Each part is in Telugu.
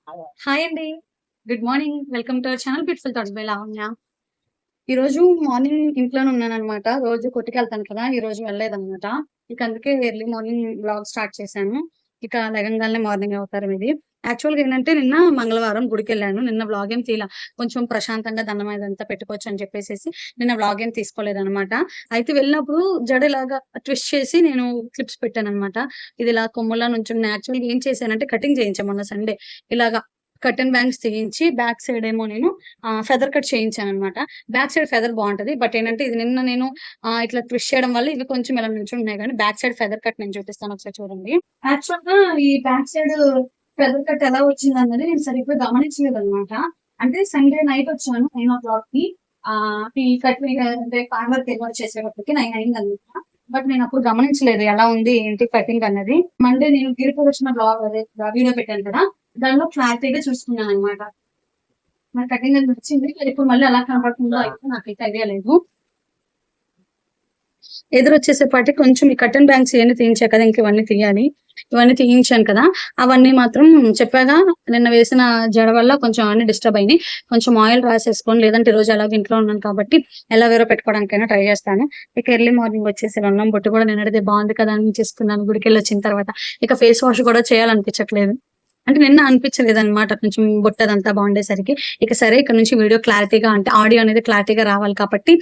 హాయ్ అండి. Good morning. Welcome to our channel beautiful thoughts by Lavanya. ఈరోజు మార్నింగ్ ఇంట్లోనే ఉన్నాననమాట. రోజు కొట్టుకెళ్తాను కదా! ఈరోజు వెళ్ళలేదనమాట. ఇక అందుకే ఎర్లీ మార్నింగ్ వ్లాగ్ స్టార్ట్ చేశాను. ఇక లెగంగాల్నే మార్నింగ్ అవతారం ఇది. యాక్చువల్‌గా ఏంటంటే నిన్న మంగళవారం గుడికెళ్ళాను. నిన్న వ్లాగ్ ఏం తీయలా. కొంచెం ప్రశాంతంగా దండం అదంతా పెట్టుకోవచ్చు అని చెప్పేసేసి నిన్న వ్లాగ్ ఏం తీసుకోలేదనమాట. అయితే వెళ్ళినప్పుడు జడ ఇలాగా ట్విస్ట్ చేసి నేను క్లిప్స్ పెట్టాననమాట. ఇది ఇలా కొమ్ములా నుంచుని యాక్చువల్‌గా ఏం చేశానంటే కటింగ్ చేయించా మొన్న సండే. ఇలాగా కర్టెన్ బ్యాంగ్స్ తీయించి బ్యాక్ సైడ్ ఏమో నేను ఫెదర్ కట్ చేయించాననమాట. బ్యాక్ సైడ్ ఫెదర్ బావుంటది. బట్ ఏంటంటే ఇది నిన్న నేను ఇట్లా ట్విస్ట్ చేయడం వల్ల ఇవి కొంచెం ఇలా నిల్చుంటున్నాయి గానీ బ్యాక్ సైడ్ ఫెదర్ కట్ నేను చూపిస్తాను ఒకసారి చూడండి. యాక్చువల్‌గా ఈ బ్యాక్ సైడ్ ఫెదర్ కట్ ఎలా వచ్చిందన్నది నేను సరిగ్గా గమనించలేదనమాట. అంటే సండే నైట్ వచ్చాను 9:00కి. ఈ కట్ అంటే పార్లర్‌కి ఎళ్ళి చేసేటప్పటికి 9 అయిందనమాట. బట్ నేనప్పుడు గమనించలేదు ఎలా ఉంది ఏంటి కటింగ్ అన్నది. మండే నేను గిరి ప్రదక్షిణ బ్లాగ్ అదే వీడియో పెట్టాను కదా! దానిలో క్లారిటీగా చూసుకున్నాననమాట. మరి కటింగ్ అనేది వచ్చింది. ఇప్పుడు మళ్ళీ ఎలా కనపడుతుందో అయితే నాకైతే ఐడియా లేదు. ఎదురొచ్చేసేపాటికి కొంచెం ఈ కర్టెన్ బ్యాంగ్స్ ఇయన్నీ తీయించా కదా! ఇంక ఇవన్నీ తీయాలి. ఇవన్నీ తీయించాను కదా! అవన్నీ మాత్రం చెప్పాగా నిన్న వేసిన జడ వల్ల కొంచెం అవన్నీ డిస్టర్బ్ అయినియి. కొంచెం ఆయిల్ రాసేసుకొని లేదంటే ఈరోజు ఎలాగో ఇంట్లో ఉన్నాను కాబట్టి ఎలావేరో పెట్టుకోవడానికైనా ట్రై చేస్తాను. ఇక ఎర్లీ మార్నింగ్ వచ్చేసి అన్నం బొట్టు కూడా నిన్నటిదే బావుంది కదా! అని చేసుకున్నాను గుడికెళ్ళొచ్చిన తర్వాత. ఇక ఫేస్ వాష్ కూడా చేయాలనిపించట్లేదు. అంటే నిన్న అనిపించలేదనమాట. కొంచెం బొట్టదంతా బావుండేసరికి. ఇక సరే ఇక్కడి నుంచి వీడియో క్లారిటీగా అంటే ఆడియో అనేది క్లారిటీగా రావాలి కాబట్టి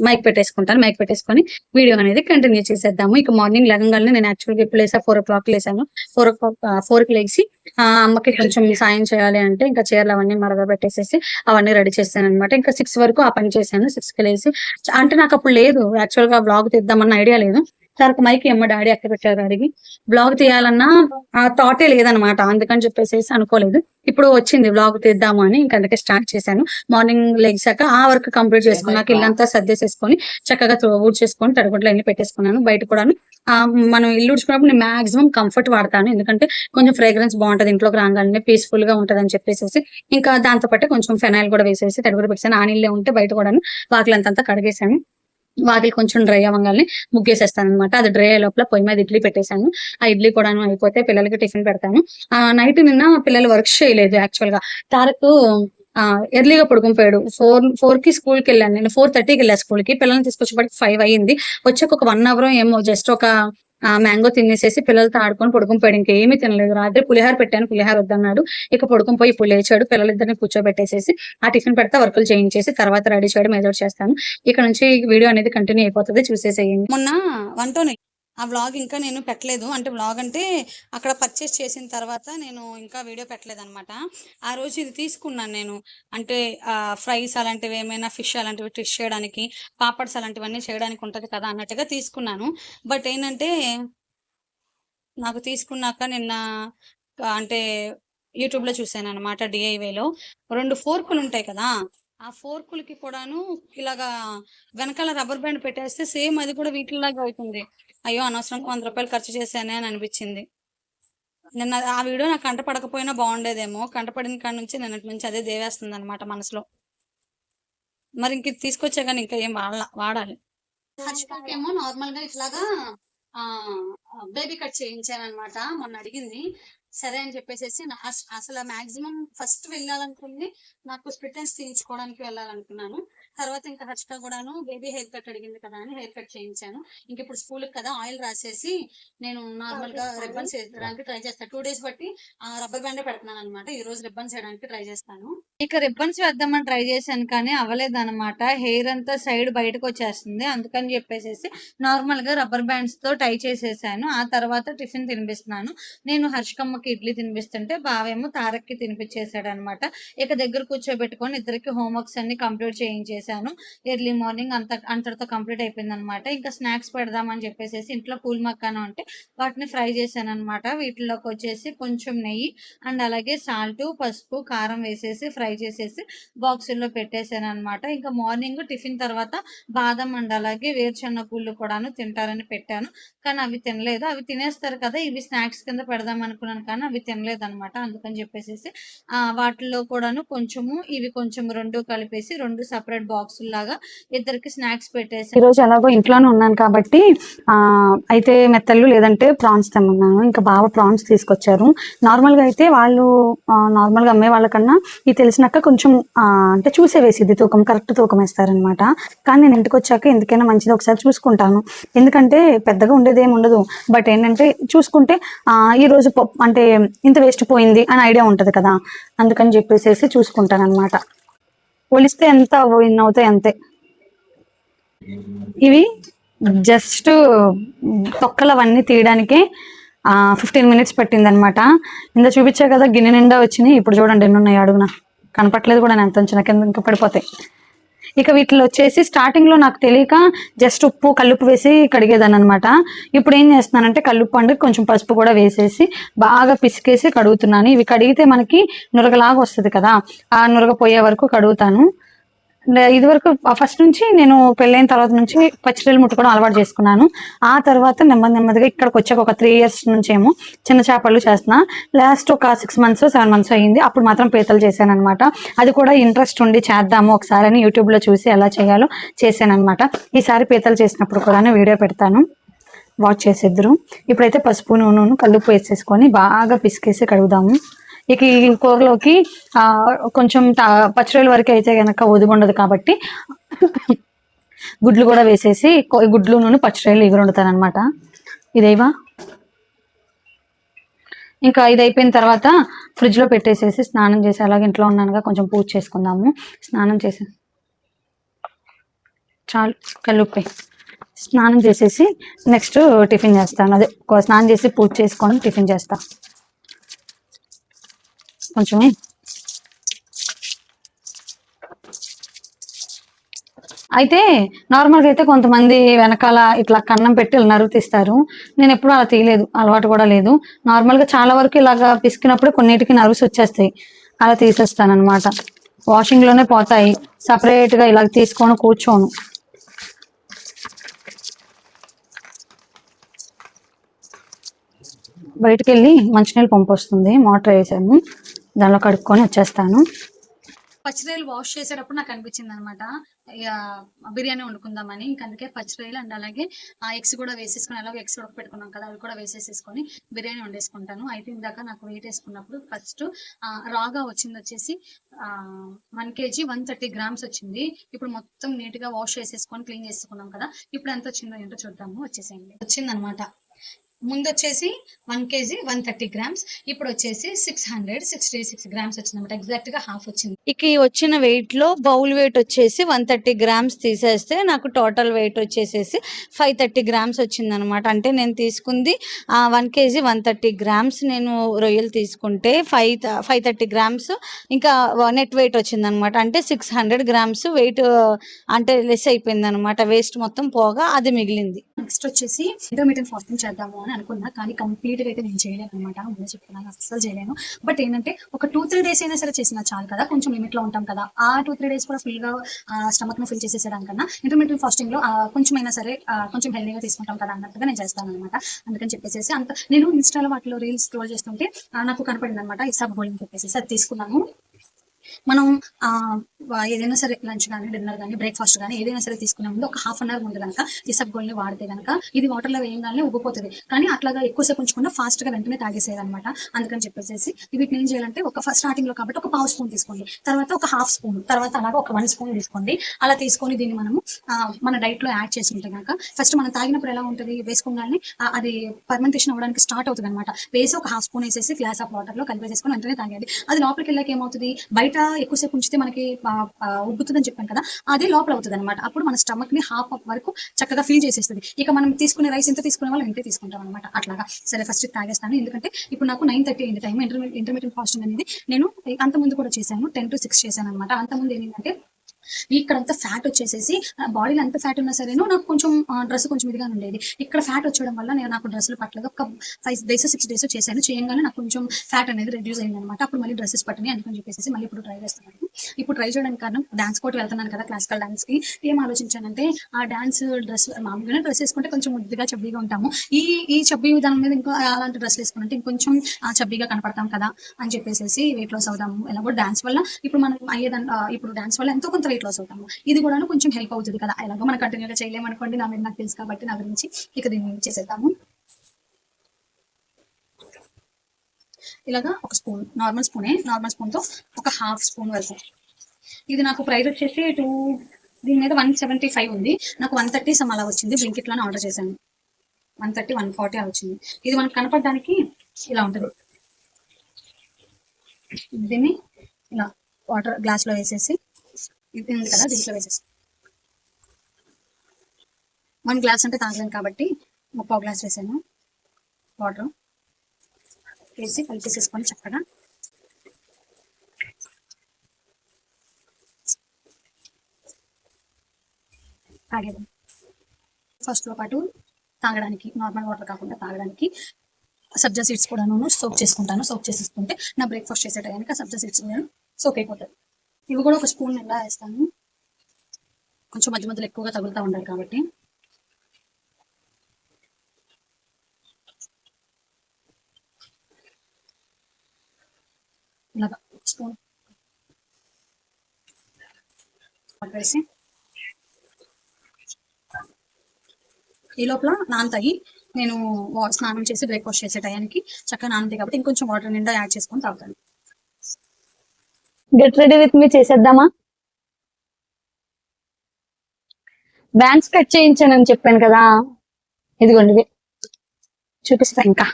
మైక్ పెట్టేసుకుంటాను. మైక్ పెట్టేసుకొని వీడియో అనేది కంటిన్యూ చేసేద్దాము. ఇక మార్నింగ్ లెగంగాల్నే నేను యాక్చువల్‌గా ఎప్పుడు లేసా 4:00 లేసాను. 4:00కి లెగిసి అమ్మకి కొంచెం సాయం చేయాలి అంటే ఇంకా చీరలు అవన్నీ మడతబెట్టేసేసి అవన్నీ రెడీ చేశాననమాట. ఇంకా 6 వరకు ఆ పని చేశాను. 6కి లేసి అంటే నాకప్పుడు లేదు యాక్చువల్‌గా వ్లాగ్ తీద్దామన్న ఐడియా లేదు. తర్వాత మైక్ మా డాడీ ఎక్కడ పెట్టారో అడిగి వ్లాగ్ తీయాలన్న థాటే లేదనమాట. అందుకని చెప్పేసేసి అనుకోలేదు. ఇప్పుడు వచ్చింది వ్లాగ్ తీద్దాము అని ఇంక అందుకే స్టార్ట్ చేశాను. మార్నింగ్ లెగిసాక ఆ వర్క్ కంప్లీట్ చేసుకున్నాక ఇల్లంతా సర్దేసేసుకొని చక్కగా ఊడ్చేసుకొని తడిగుడ్లు అన్నీ పెట్టేసుకున్నాను. బయట కూడాను మనం ఇల్లు ఊడ్చుకున్నప్పుడు నేను మాక్సిమం కంఫర్ట్ వాడతాను. ఎందుకంటే కొంచెం ఫ్రేగ్రెన్స్ బావుంటది. ఇంట్లోకి రాంగాల్నే పీస్‌ఫుల్‌గా ఉంటదని చెప్పేసేసి ఇంకా దాంతో పాటు కొంచెం ఫెనైల్ కూడా వేసేసి తడిగుడ్డ పెట్టేసాను. ఆ నీళ్ళే ఉంటే బయట కూడాను వాకిలంతంతా కడిగేశాను. వాకిలి కొంచెం డ్రై అవ్వంగాల్నే ముగ్గేసేస్తాననమాట. అది డ్రై అయ్యే లోపల పొయ్యి మీద ఇడ్లీ పెట్టేశాను. ఆ ఇడ్లీ కూడాను అయిపోతే పిల్లలకి టిఫిన్ పెడతాను. నైట్ నిన్న పిల్లలు వర్క్స్ చేయలేదు యాక్చువల్‌గా. తారక్ ఎర్లీగా పడుకొని పోయాడు. 4కి స్కూల్‌కెళ్ళాను నేను. 4:30కెళ్ళా స్కూల్‌కి. పిల్లల్ని తీసుకొచ్చేప్పటికి 5 అయింది. వచ్చాక ఒక 1 అవరో ఏమో జస్ట్ ఒక మ్యాంగో తినేసేసి పిల్లలతో ఆడుకొని పడుకొని పోయాడు. ఇంకేమీ తినలేదు. రాత్రి పులిహోర పెట్టాను. పులిహోర వద్దన్నాడు. ఇక పడుకొని పోయి ఇప్పుడు లేచాడు. పిల్లలిద్దరిని కూర్చోబెట్టేసేసి ఆ టిఫిన్ పెడతా వర్కులు చేయించేసి తర్వాత రెడీ చేయడం ఏదో ఒకటి చేస్తాను. ఇక నుంచి వీడియో అనేది కంటిన్యూ అయిపోతది. చూసేసేయండి. మొన్న వన్‌టోనే ఆ వ్లాగ్ ఇంకా నేను పెట్టలేదు. అంటే వ్లాగ్ అంటే అక్కడ పర్చేస్ చేసిన తర్వాత నేను ఇంకా వీడియో పెట్టలేదనమాట. ఆ రోజు ఇది తీసుకున్నాను నేను. అంటే ఫ్రైస్ అలాంటివి ఏమైనా ఫిష్ అలాంటివి ట్విస్ట్ చేయడానికి, పాపడ్స్ అలాంటివన్నీ చేయడానికి ఉంటది కదా! అన్నట్టుగా తీసుకున్నాను. బట్ ఏంటంటే నాకు తీసుకున్నాక నిన్న అంటే యూట్యూబ్‌లో చూసాననమాట డీఐవైలో. 2 ఫోర్కులుంటాయి కదా! ఆ ఫోర్కులకి కూడాను ఇలాగా వెనకాల రబ్బర్ బ్యాండ్ పెట్టేస్తే సేమ్ అది కూడా వీటిల్లాగే అవుతుంది. అయ్యో! అనవసరంగా రూ. 100 ఖర్చు చేశానే అని అనిపిచ్చింది. నిన్న ఆ వీడియో నాకు కంట పడకపోయినా బావుండేదేమో. కంట పడిన కాడ నుంచి నిన్నటి నుంచి అదే దేవేస్తుందనమాట మనసులో. మరి ఇంక ఇది తీసుకొచ్చా గాని ఇంకా ఏం వాడాలి. హర్షికాకేమో నార్మల్‌గా ఇట్లాగా బేబీ కట్ చేయించాననమాట. మొన్న అడిగింది. సరే అని చెప్పేసేసి అసల మాక్సిమం ఫస్ట్ వెళ్ళాలనుకుంది నాకు స్ప్లిట్ ఎండ్స్ తీయించుకోవడానికి వెళ్ళాలనుకున్నాను. తర్వాత ఇంకా హర్షిక కూడాను బేబీ హెయిర్ కట్ అడిగింది కదా అని హెయిర్ కట్ చేయించాను. ఇంకిప్పుడు స్కూలుకి కదా ఆయిల్ రాసేసి నేను నార్మల్‌గా రిబ్బన్స్ ఏయడానికి ట్రై చేస్తా. 2 డేస్ బట్టి రబ్బర్ బ్యాండే పెడుతున్నాననమాట. ఈరోజు రిబ్బన్స్ ఏయడానికి ట్రై చేస్తాను. ఇక రిబ్బన్స్ వేద్దామని ట్రై చేశాను కానీ అవ్వలేదనమాట. హెయిర్ అంతా సైడ్ బయటకొచ్చేస్తుంది. అందుకని చెప్పేసేసి నార్మల్‌గా రబ్బర్ బ్యాండ్స్‌తో టై చేసేసాను. ఆ తర్వాత టిఫిన్ తినిపిస్తున్నాను. నేను హర్షికమ్మకి ఇడ్లీ తినిపిస్తుంటే బావేమో తారక్‌కి తినిపిచ్చేసాడనమాట. ఇక దగ్గర కూర్చోబెట్టుకొని ఇద్దరికి హోమ్ వర్క్స్ అన్నీ కంప్లీట్ చేయించేసాను. ఎర్లీ మార్నింగ్ అంతటితో కంప్లీట్ అయిపోయిందనమాట. ఇంకా స్నాక్స్ పెడదామని చెప్పేసేసి ఇంట్లో పూల్ మక్కానా ఉంటే వాటిని ఫ్రై చేశాననమాట. వీటిలోకొచ్చేసి కొంచెం నెయ్యి అండ్ అలాగే సాల్టు, పసుపు, కారం వేసేసి ఫ్రై చేసేసి బాక్సుల్లో పెట్టేసాననమాట. ఇంకా మార్నింగ్ టిఫిన్ తర్వాత బాదం అండ్ అలాగే వేరుశనగ గుళ్ళు కూడాను తింటారని పెట్టాను. కానీ అవి తినలేదు. అవి తినేస్తారు కదా! ఇవి స్నాక్స్ కింద పెడదాం అనుకున్నాను కానీ అవి తినలేదు అనమాట. అందుకని చెప్పేసి వాటిలో కూడాను కొంచెము ఇవి కొంచెం రెండు కలిపేసి రెండు సపరేట్ బాక్సుల లాగా ఇద్దరికి స్నాక్స్ పెట్టేసి, ఈరోజు ఎలాగో ఇంట్లోనే ఉన్నాను కాబట్టి అయితే మెత్తలు లేదంటే ప్రాన్స్ తెమ్మన్నాను. ఇంకా బాగా ప్రాన్స్ తీసుకొచ్చారు. నార్మల్గా అయితే వాళ్ళు నార్మల్గా అమ్మే వాళ్ళకన్నా ఇది తెలిసినాక కొంచెం అంటే చూసే వేసిద్ది తూకం, కరెక్ట్ తూకం వేస్తారనమాట. కానీ నేను ఇంటికి వచ్చాక ఎందుకైనా మంచిది ఒకసారి చూసుకుంటాను, ఎందుకంటే పెద్దగా ఉండేది ఏమి ఉండదు. బట్ ఏంటంటే చూసుకుంటే ఈ రోజు అంటే ఇంత వేస్ట్ పోయింది అని ఐడియా ఉంటుంది కదా, అందుకని చెప్పేసి చూసుకుంటాను అనమాట. ఒలిస్తే ఎంత విన్ అవుతాయి అంతే. ఇవి జస్ట్ తొక్కలు అవన్నీ తీయడానికి 15 మినిట్స్ పట్టింది అనమాట. ఇంత చూపించా కదా గిన్నె నిండా వచ్చినాయి. ఇప్పుడు చూడండి ఎన్ని ఉన్నాయి అడుగున, కనపట్లేదు కూడా నేను ఎంత ఉంచిన కింద ఇంకా పడిపోతాయి. ఇక వీటిలో వచ్చేసి స్టార్టింగ్ లో నాకు తెలియక జస్ట్ ఉప్పు కల్లుప్పు వేసి కడిగేదాన్ని అనమాట. ఇప్పుడు ఏం చేస్తున్నానంటే కల్లుప్పు అంటే కొంచెం పసుపు కూడా వేసేసి బాగా పిసికేసి కడుగుతున్నాను. ఇవి కడిగితే మనకి నురగలాగా వస్తుంది కదా, ఆ నురగ పోయే వరకు కడుగుతాను. ఇది వరకు ఫస్ట్ నుంచి నేను పెళ్ళైన తర్వాత నుంచి పచ్చిరొయ్యలు ముట్టుకోవడం అలవాటు చేసుకున్నాను. ఆ తర్వాత నెమ్మదిగా ఇక్కడికి వచ్చాక ఒక 3 years నుంచి ఏమో చిన్న చేపలు చేస్తున్నా. లాస్ట్ ఒక 6 months 7 months అయ్యింది, అప్పుడు మాత్రం పీతలు చేశాను అనమాట. అది కూడా ఇంట్రెస్ట్ ఉండి చేద్దాము ఒకసారి అని యూట్యూబ్లో చూసి ఎలా చేయాలో చేశాను అనమాట. ఈసారి పీతలు చేసినప్పుడు కూడా వీడియో పెడతాను, వాచ్ చేసేద్దరు. ఇప్పుడైతే పసుపు నూనె కల్లుప్పు వేసేసుకొని బాగా పిసికేసి కడుగుదాము. ఇక ఈ కూరలోకి కొంచెం పచ్చిరొయ్యల వరకు అయితే కనుక ఒదుగుండదు కాబట్టి గుడ్లు కూడా వేసేసి గుడ్లు నూనె పచ్చిరొయ్యలు ఎగురు వండుతాను అనమాట. ఇదేవా ఇంకా ఇది అయిపోయిన తర్వాత ఫ్రిడ్జ్లో పెట్టేసేసి స్నానం చేసి అలాగే ఇంట్లో ఉన్నానుగా కొంచెం పూజ చేసుకుందాము. స్నానం చేసి చాలు కల్లుప్పి స్నానం చేసేసి నెక్స్ట్ టిఫిన్ చేస్తాను. అదే స్నానం చేసి పూజ చేసుకొని టిఫిన్ చేస్తా. కొంచెమే అయితే నార్మల్గా అయితే కొంతమంది వెనకాల ఇట్లా కన్నం పెట్టి నరుగు తీస్తారు. నేను ఎప్పుడు అలా తీయలేదు, అలవాటు కూడా లేదు. నార్మల్గా చాలా వరకు ఇలాగా పిసికినప్పుడు కొన్నిటికి నరుసు వచ్చేస్తాయి, అలా తీసేస్తాను అనమాట. వాషింగ్లోనే పోతాయి, సపరేట్గా ఇలా తీసుకొని కూర్చోను. బయటకు వెళ్ళి మంచినీళ్ళు పంపు వస్తుంది, మోటార్ వేసాను, దానిలో కడుక్కొని వచ్చేస్తాను. పచ్చిరొయ్యలు వాష్ చేసేటప్పుడు నాకు అనిపించింది అనమాట బిర్యానీ వండుకుందామని. ఇంక అందుకే పచ్చిరొయ్యలు అండ్ అలాగే ఎగ్స్ కూడా వేసేసుకొని, అలాగే ఎగ్స్ పెట్టుకున్నాం కదా అవి కూడా వేసేసుకొని బిర్యానీ వండేసుకుంటాను. అయితే ఇందాక నాకు వెయిట్ వేసుకున్నప్పుడు ఫస్ట్ రాగా వచ్చింది వచ్చేసి 1 kg 130 grams వచ్చింది. ఇప్పుడు మొత్తం నీట్గా వాష్ చేసేసుకొని క్లీన్ చేసుకున్నాం కదా, ఇప్పుడు ఎంత వచ్చిందో ఏంటో చూద్దాము. వచ్చేసేయండి, వచ్చిందనమాట. ముందు వచ్చేసి 1 kg 130 grams, ఇప్పుడు వచ్చేసి 666 grams వచ్చిందన్నమాట. ఎగ్జాక్ట్ గా హాఫ్ వచ్చింది. ఇక వచ్చిన వెయిట్ లో బౌల్ వెయిట్ వచ్చేసి 130 grams తీసేస్తే నాకు టోటల్ వెయిట్ వచ్చేసేసి 530 grams వచ్చింది అనమాట. అంటే నేను తీసుకుంది 1 kg 130 grams నేను రొయ్యలు తీసుకుంటే 530 grams ఇంకా నెట్ వెయిట్ వచ్చింది అనమాట. అంటే 600 grams వెయిట్ అంటే లెస్ అయిపోయింది అనమాట. వేస్ట్ మొత్తం పోగా అది మిగిలింది. నెక్స్ట్ వచ్చేసి ఇంటర్మీడియట్ ఫాస్టింగ్ చేద్దాము అని అనుకున్నా, కానీ కంప్లీట్ గా అయితే నేను చేయలేను అనమాట. ముందే చెప్తున్నాను, అస్సలు చేయలేను. బట్ ఏంటంటే ఒక 2-3 days అయినా సరే చేసినా చాలు కదా, కొంచెం లిమిట్ లో ఉంటాం కదా. ఆ 2-3 days కూడా ఫుల్ గా స్టమక్ ను ఫిల్ చేసేసేదానికన్నా ఇంటర్మీడియట్ ఫాస్టింగ్ లో కొంచెం అయినా సరే కొంచెం హెల్దీగా తీసుకుంటాం కదా అన్నట్టుగా నేను చేస్తాను అనమాట. అందుకని చెప్పేసి అంత నేను ఇన్స్టాలో వాటిలో రీల్స్ స్క్రోల్ చేస్తుంటే నాకు కనపడింది అనమాట ఇసాబ్ గోల్డ్ అని చెప్పేసి, అది తీసుకున్నాను. మనం ఏదైనా సరే లంచ్ కానీ డిన్నర్ కానీ బ్రేక్ఫాస్ట్ కానీ ఏదైనా సరే తీసుకునే ముందు ఒక 1/2 hour ముందు కనుక ఇసబ్ గోల్డ్ని వాడితే కనుక ఇది వాటర్లో వేయగానే ఉబ్బిపోతుంది, కానీ అట్లాగా ఎక్కువసేపు ఉంచకుండా ఫాస్ట్గా వెంటనే తాగేసేదనమాట. అందుకని చెప్పేసి వీటిని ఏం చేయాలంటే ఒక స్టార్టింగ్ లో కాబట్టి ఒక 1/2 spoon తీసుకోండి, తర్వాత ఒక 1/2 spoon, తర్వాత అలాగా ఒక 1 spoon తీసుకోండి. అలా తీసుకొని దీన్ని మనము మన డైట్ లో యాడ్ చేసుకుంటే కనుక ఫస్ట్ మనం తాగినప్పుడు ఎలా ఉంటుంది, వేసుకోగానే అది ఫర్మెంటేషన్ అవ్వడానికి స్టార్ట్ అవుతుంది అనమాట. వేసి ఒక 1/2 spoon వేసేసి గ్లాస్ ఆఫ్ వాటర్ లో కలిపేసుకొని వెంటనే తాగేది. అది లోపలికి వెళ్ళాక ఏమవుతుంది, బయట ఎక్కువసేపు ఉంచితే మనకి ఉబ్బుతుందని చెప్పాను కదా, అదే లోపల అవుతుంది అనమాట. అప్పుడు మన స్టమక్ ని హాఫ్ వరకు చక్కగా ఫీల్ చేసేస్తుంది. ఇక మనం తీసుకునే రైస్ ఎంత తీసుకునే వాళ్ళు ఇంతే తీసుకుంటాం అనమాట. అట్లాగా సరే ఫస్ట్ తాగేస్తాను, ఎందుకంటే ఇప్పుడు నాకు 9:30 అయింది టైం. ఇంటర్మీడియట్ ఫాస్టింగ్ అనేది నేను అంత ముందు కూడా చేశాను, 10 to 6 చేశాను అనమాట. అంత ముందు ఏంటంటే ఇక్కడంతా ఫ్యాట్ వచ్చేసేసి బాడీలో ఎంత ఫ్యాట్ ఉన్నా సరేనో నాకు కొంచెం డ్రెస్ కొంచెం ఇదిగా ఉండేది. ఇక్కడ ఫ్యాట్ వచ్చడం వల్ల నేను నాకు డ్రెస్సులు పట్టలేదు. ఒక 5 days 6 days చేశాను, చేయగానే నాకు కొంచెం ఫ్యాట్ అనేది రెడ్యూస్ అయింది అనమాట. అప్పుడు మళ్ళీ డ్రెస్సెస్ పట్టినాయి. అందుకని చెప్పేసి మళ్ళీ ఇప్పుడు ట్రై చేస్తున్నాను. ఇప్పుడు ట్రై చేయడానికి కారణం డాన్స్ కోర్ట్ వెళ్తున్నాను కదా క్లాసికల్ డాన్స్ కి. ఏం ఆలోచించానంటే ఆ డాన్స్ డ్రెస్ మామూలుగానే డ్రెస్ వేసుకుంటే కొంచెం ముద్దుగా చబ్బీగా ఉంటాము. ఈ ఈ చబ్బీ విధానం మీద ఇంకా అలాంటి డ్రెస్ వేసుకుంటే ఇంకొంచెం చబ్బీగా కనపడతాం కదా అని చెప్పేసి వెయిట్ లాస్ అవుతాము. ఎలాగో డాన్స్ వల్ల ఇప్పుడు మనం ఇప్పుడు డాన్స్ వల్ల ఎంతో కొంత వెయిట్ లాస్ అవుతాము. ఇది కూడా కొంచెం హెల్ప్ అవుతుంది కదా. ఎలాగో మనం కంటిన్యూగా చేయలేము అనుకోండి, నా మీద నాకు తెలుసు కాబట్టి నా గురించి ఇక దీన్ని చేసేద్దాము. ఇలాగా ఒక స్పూన్, నార్మల్ స్పూన్తో ఒక హాఫ్ స్పూన్ వరకు. ఇది నాకు ప్రైస్ వచ్చేసి దీని మీద 175 ఉంది. నాకు 130 సమ్ అలా వచ్చింది. బ్లింకిట్లోనే ఆర్డర్ చేశాను. 130, 140 అలా వచ్చింది. ఇది మనకు కనపడడానికి ఇలా ఉంటుంది. దీన్ని ఇలా వాటర్ గ్లాస్లో వేసేసి, ఇది ఉంది కదా దీంట్లో వేసేసి, 1 గ్లాస్ అంటే తాగలేను కాబట్టి 3/4 గ్లాస్ వేసాను. వాటర్ వేసి కలిపేసేసుకొని చక్కగా తాగేదాం. ఫస్ట్లో పాటు తాగడానికి నార్మల్ వాటర్ కాకుండా తాగడానికి సబ్జా సీడ్స్ కూడా సోక్ చేసుకుంటాను. సోక్ చేసేసుకుంటే నా బ్రేక్ఫాస్ట్ చేసే టైంకి సబ్జా సీడ్స్ సోక్ అయిపోతుంది. ఇవి కూడా ఒక స్పూన్ నిండా వేస్తాను. కొంచెం మధ్య మధ్యలో ఎక్కువగా తగులుతూ ఉండాలి కాబట్టి. ఇలాగా స్పూన్ వేసి ఈ లోపల నానతాయి. నేను స్నానం చేసి బ్రేక్ఫాస్ట్ చేసే టయానికి చక్కగా నానతాయి కాబట్టి ఇంకొంచెం వాటర్ నిండా యాడ్ చేసుకొని తాగుతాను. గెట్ రెడీ విత్ మీ చేసేద్దామా? బ్యాంక్స్ కట్ చేయించానని చెప్పాను కదా, ఇదిగోండి చూపిస్తా. ఇంకా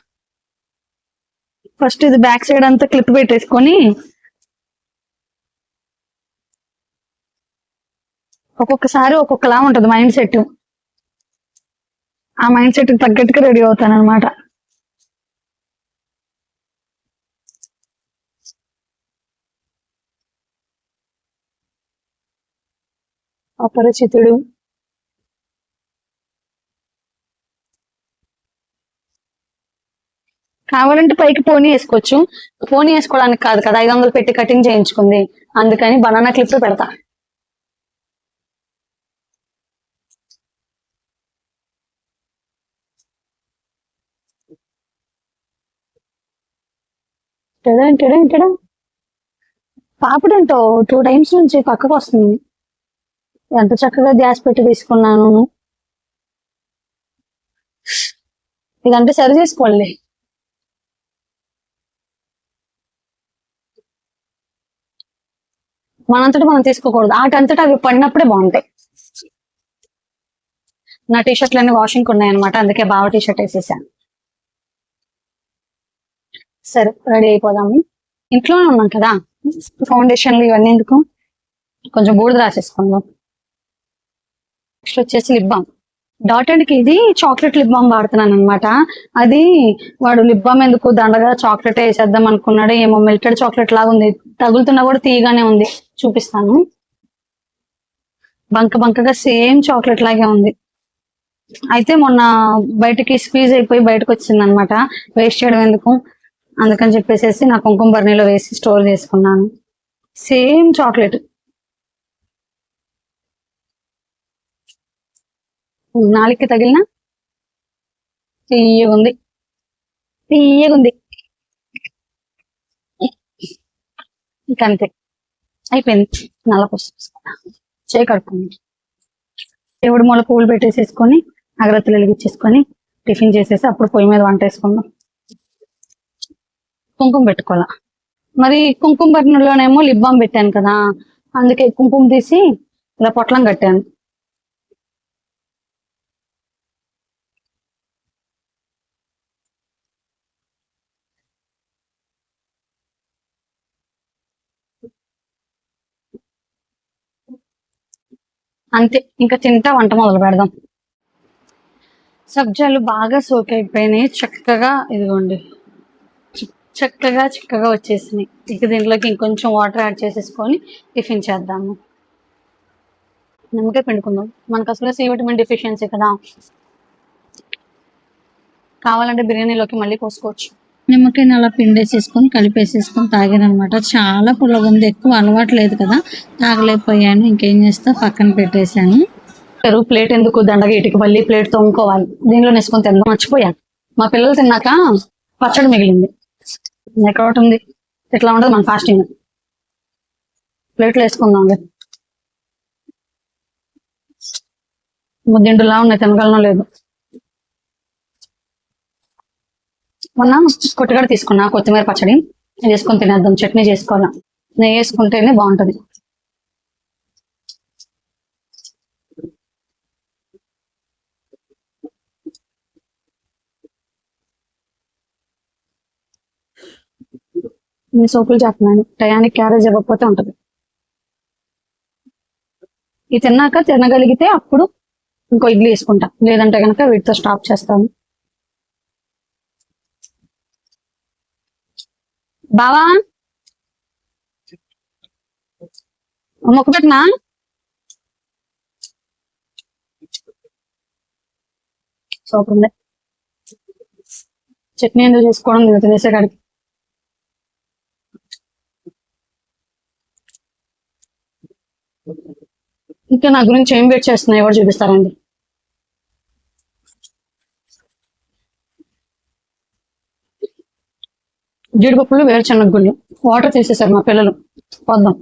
ఫస్ట్ ఇది బ్యాక్ సైడ్ అంతా క్లిప్ పెట్టేసుకొని ఒక్కొక్కసారి ఒక్కొక్కలా ఉంటది మైండ్ సెట్. ఆ మైండ్ సెట్ తగ్గట్టుగా రెడీ అవుతాను అనమాట. అపరిచితుడు, కావాలంటే పైకి పోనీ వేసుకోవచ్చు. పోనీ వేసుకోవడానికి కాదు కదా, 500 పెట్టి కటింగ్ చేయించుకుంది, అందుకని బనానా క్లిప్ పెడతా. పాపడంటో 2 టైమ్స్ నుంచి పక్కకు వస్తుంది. ఎంత చక్కగా గ్యాస్ పెట్టి తీసుకున్నాను. ఇదంటే సరి చేసుకోవాలి. మనంతటా మనం తీసుకోకూడదు. ఆటంతటా అవి పడినప్పుడే బాగుంటాయి. నా టీషర్ట్లన్నీ వాషింగ్ ఉన్నాయి అనమాట, అందుకే బావ టీషర్ట్ వేసేసాను. సరే రెడీ అయిపోదాము. ఇంట్లోనే ఉన్నాం కదా, ఫౌండేషన్లు ఇవన్నీ ఎందుకు, కొంచెం బూడిద రాసేసుకుందాం. నెక్స్ట్ వచ్చేసి లిప్ బామ్. డాటెడ్కి ఇది చాక్లెట్ లిప్ బామ్ వాడుతున్నాను అనమాట. అది వాడు లిప్ బామ్ ఎందుకు దండగా చాక్లెట్ వేసేద్దాం అనుకున్నాడు ఏమో, మెల్టెడ్ చాక్లెట్ లాగా ఉంది, తగులుతున్నా కూడా తీయగానే ఉంది. చూపిస్తాను. బంకగా సేమ్ చాక్లెట్ లాగే ఉంది. అయితే మొన్న బయటకి స్క్వీజ్ అయిపోయి బయటకు వచ్చింది అనమాట, వేస్ట్ చేయడం ఎందుకు అందుకని చెప్పేసి నా కుంకుమ బర్నీలో వేసి స్టోర్ చేసుకున్నాను. సేమ్ చాక్లెట్, నాలుగుకి తగిలిన తీయగుంది. ఇంకంతే అయిపోయింది. నల్లపూస చేయి కడుక్కుంది. దేవుడి మూల పూలు పెట్టేసేసుకొని అగరత్తులు వెలిగించేసుకొని టిఫిన్ చేసేసి అప్పుడు పొయ్యి మీద వంట వేసుకుందాం. కుంకుమ పెట్టుకోవాలా. మరి కుంకుమ బర్నీలోనేమో లిప్ బామ్ పెట్టాను కదా, అందుకే కుంకుమ తీసి ఇలా పొట్లం కట్టాను. అంతే, ఇంకా తింటా వంట మొదలు పెడదాం. సబ్జాలు బాగా సోక్ అయిపోయినాయి చక్కగా. ఇదిగోండి చిక్కగా వచ్చేసినాయి. ఇక దీంట్లోకి ఇంకొంచెం వాటర్ యాడ్ చేసేసుకొని టిఫిన్ చేద్దాము. నిమ్మకాయ పిండుకుందాం. మనకు అసలు సి విటమిన్ డెఫిషియన్సీ కదా, కావాలంటే బిర్యానీలోకి మళ్ళీ పోసుకోవచ్చు. నిమ్మకాయని అలా పిండేసేసుకొని కలిపేసేసుకొని తాగాను అనమాట. చాలా పుల్లగా ఉంది, ఎక్కువ అలవాటు లేదు కదా, తాగలేకపోయాను. ఇంకేం చేస్తా, పక్కన పెట్టేశాను. ప్లేట్ ఎందుకు దండగా ఇటుకు మళ్ళీ ప్లేట్ తోముకోవాలి, దీనిలో వేసుకొని తిందాం మర్చిపోయాను. మా పిల్లలు తిన్నాక పచ్చడి మిగిలింది, ఎక్కడ ఒకటి ఉంది. ఇట్లా ఉండదు మన ఫాస్టింగ్. ప్లేట్లు వేసుకుందాం. ముద్దిండులా ఉన్నాయి, తినగలనో లేదు. మొన్న కొట్టుగడ తీసుకున్నా కొత్తిమీర పచ్చడి, వేసుకొని తినేద్దాం. చట్నీ చేసుకోవాలా, నెయ్యి వేసుకుంటేనే బాగుంటది. ఇన్ని సోపులు చెప్తున్నాను, టయానికి క్యారేజ్ ఇవ్వకపోతే ఉంటది. ఇది తిన్నాక తినగలిగితే అప్పుడు ఇంకో ఇడ్లీ వేసుకుంటా, లేదంటే కనుక వీటితో స్టాప్ చేస్తాను. బావా మొక్క పెట్టినా సూపర్ ఉంది. చట్నీ ఎందుకు చేసుకోవడం నేను తినేసే కాడికి. ఇంకా నా గురించి ఏం వెయిట్ చేస్తున్నాయి ఎవరు చూపిస్తారండి. జీడిపప్పులు వేరుశనగ గుళ్ళు వాటర్ తీసేసారు మా పిల్లలు, పోద్దాం.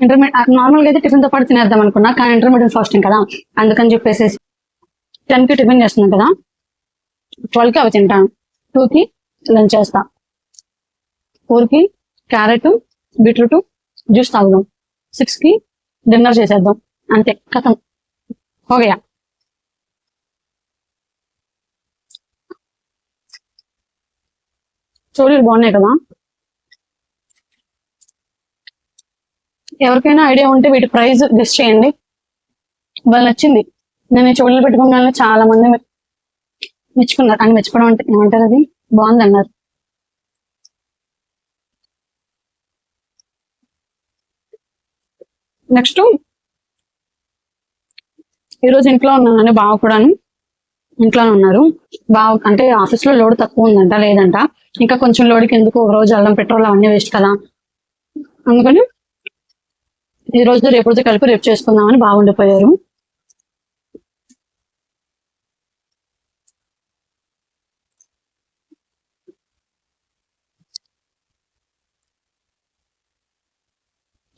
ఇంటర్మీడియట్ నార్మల్ గా అయితే టిఫిన్ తో పాటు తినేద్దాం అనుకున్నా, కానీ ఇంటర్మీడియట్ ఫాస్టింగ్ కదా, అందుకని చెప్పేసి 10 కి టిఫిన్ చేస్తున్నాం కదా, 12 కి అవి తింటాను, 2 కి లంచ్ చేస్తా, 4 కి క్యారెట్ బీట్రూట్ జ్యూస్ తాగుదాం, 6 కి డిన్నర్ చేసేద్దాం. అంతే, కథం హోగయా. చోళీలు బాగున్నాయి కదా. ఎవరికైనా ఐడియా ఉంటే వీటి ప్రైస్ గెస్ చేయండి. వాళ్ళు నచ్చింది, నేను ఈ చోళీలు పెట్టుకోవడం చాలా మంది మెచ్చుకున్నారు. అని మెచ్చుకోవడం అంటే ఏమంటారు, అది బాగుంది అన్నారు. నెక్స్ట్ ఈరోజు ఇంట్లో ఉన్నానని బావ కూడాను ఇంట్లోనే ఉన్నారు. బావ అంటే ఆఫీస్ లో లోడ్ తక్కువ ఉందంట, లేదంట. ఇంకా కొంచెం లోడ్కి ఎందుకు, ఒక రోజు అల్లం పెట్రోల్ అవన్నీ వేస్ట్ కదా, అందుకని ఈ రోజు రేపు రోజు కలిపి రేపు చేసుకుందామని బాగుండిపోయారు.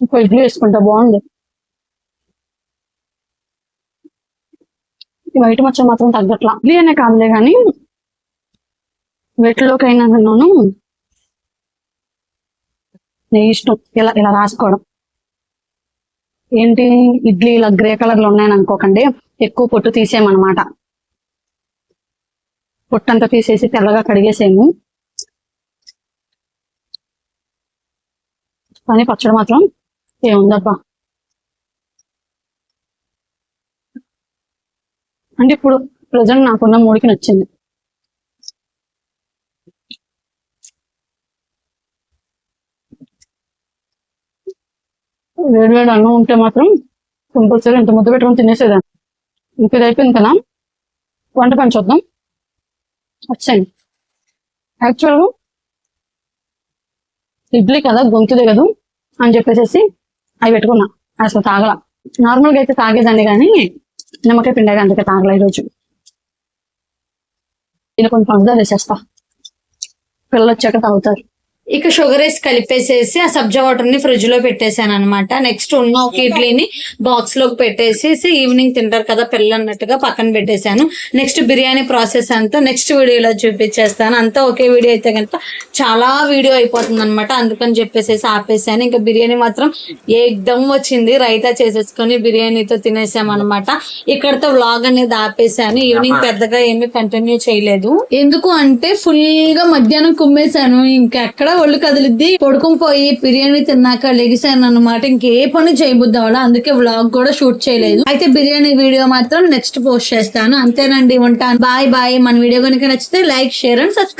ఇంకో ఇడ్లీ వేసుకుంటా, బాగుంది. ఈ వైట్ మచ్చ మాత్రం తగ్గట్లా. ఇడ్లీ అనే కాదులే కానీ వీటిలోకైనా నేను నెయ్యి ఇష్టం. ఇలా ఇలా రాసుకోవడం ఏంటి, ఇడ్లీ ఇలా గ్రే కలర్ లో ఉన్నాయని అనుకోకండి, ఎక్కువ పొట్టు తీసేయమన్నమాట. పొట్టంతా తీసేసి తెల్లగా కడిగేసేము. కానీ పచ్చడి మాత్రం ఏముందబ్బా. అంటే ఇప్పుడు ప్రజెంట్ నాకున్న మూడికి నచ్చింది. వేడి వేడి అన్నం ఉంటే మాత్రం కంపల్సరీ ఇంత ముద్ద పెట్టుకొని తినేసేదాన్ని. ఇంక ఇది అయిపోయింది కదా, వంట పని చూద్దాం. వచ్చాను. యాక్చువల్గా ఇడ్లీ కదా, గొంతు దిగదు అని చెప్పేసి అవి పెట్టుకున్నా. అసలు తాగల. నార్మల్గా అయితే తాగేదాన్ని కానీ నిమ్మకాయ పిండగా అందుకే తాగల ఈరోజు. ఇలా కొంచెం పంచదార వేసేస్తా, పిల్లలు వచ్చాక తాగుతారు. ఇక షుగర్ వేసి కలిపేసేసి ఆ సబ్జా వాటర్ ని ఫ్రిడ్జ్ లో పెట్టేసాను అనమాట. నెక్స్ట్ ఉన్న ఒక ఇడ్లీని బాక్స్ లోకి పెట్టేసేసి ఈవినింగ్ తింటారు కదా పిల్లలు అన్నట్టుగా పక్కన పెట్టేశాను. నెక్స్ట్ బిర్యానీ ప్రాసెస్ అంతా నెక్స్ట్ వీడియోలో చూపించేస్తాను. అంతా ఒకే వీడియో అయితే కనుక చాలా వీడియో అయిపోతుంది అనమాట, అందుకని చెప్పేసి ఆపేసాను. ఇంకా బిర్యానీ మాత్రం ఏకదమ్ వచ్చింది. రైతా చేసేసుకొని బిర్యానీతో తినేసాం అనమాట. ఇక్కడతో వ్లాగ్ అనేది ఆపేసాను. ఈవినింగ్ పెద్దగా ఏమీ కంటిన్యూ చేయలేదు. ఎందుకు అంటే ఫుల్ గా మధ్యాహ్నం కుమ్మేశాను, ఇంకా ఎక్కడ ఒళ్ళు కదిలిద్ది. పడుకుని పోయి బిర్యానీ తిన్నాక లెగిసాను అనమాట. ఇంకే పని చేయబుద్ది అవ్వడం, అందుకే వ్లాగ్ కూడా షూట్ చేయలేదు. అయితే బిర్యానీ వీడియో మాత్రం నెక్స్ట్ పోస్ట్ చేస్తాను. అంతేనండి, ఉంటాను. Bye bye. మన వీడియో కనుక నచ్చితే లైక్, షేర్ అండ్ సబ్స్క్రైబ్.